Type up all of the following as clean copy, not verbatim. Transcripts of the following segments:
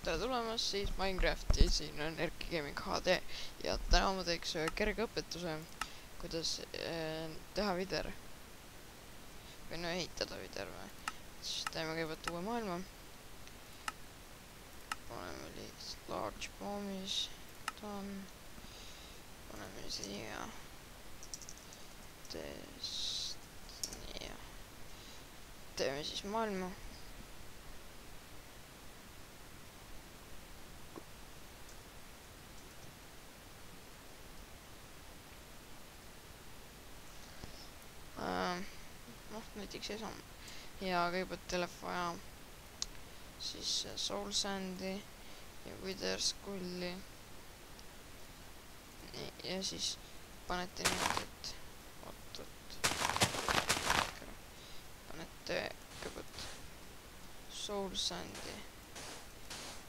tere tulemast siis Minecrafti, siin on Erki Gaming HD ja täna ma teeks ühe kerge õpetuse, kuidas teha vider või no ehitada vider või. Siis teeme kõigepealt uue maailma. Paneme lihtsalt large bomb'is, paneme siia nii, teeme siis maailma. Näiteks seesama ja kõigepealt teile vaja siis soul sand'i ja wither skull'i ja siis panete niimoodi, et panete kõigepealt soul sand'i,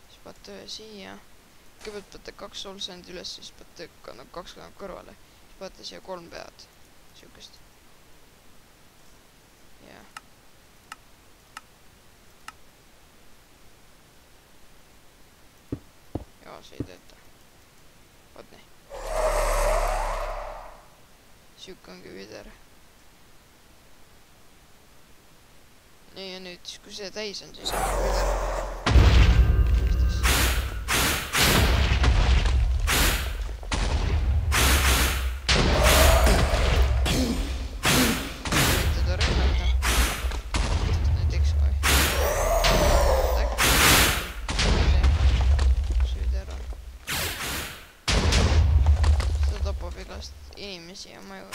siis panete ühe siia, kõigepealt panete 2 soul sand'i üles, siis panete 2 kõrvale, siis panete siia 3 pead, siukest. Ja see ei tööta. Vaat nii. Siuke ongi vider. Nii ja nüüd, kui see täis on, siis ongi vider. Inimesi ja maju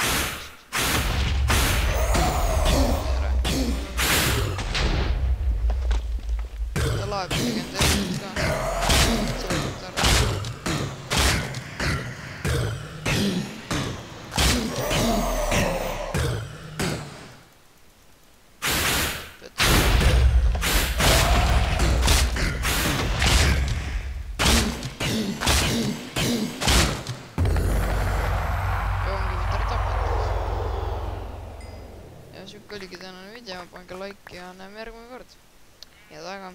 ta laeb tegelikult ka siuke oligi tänane video, pange like ja näeme järgmine kord. Head aega!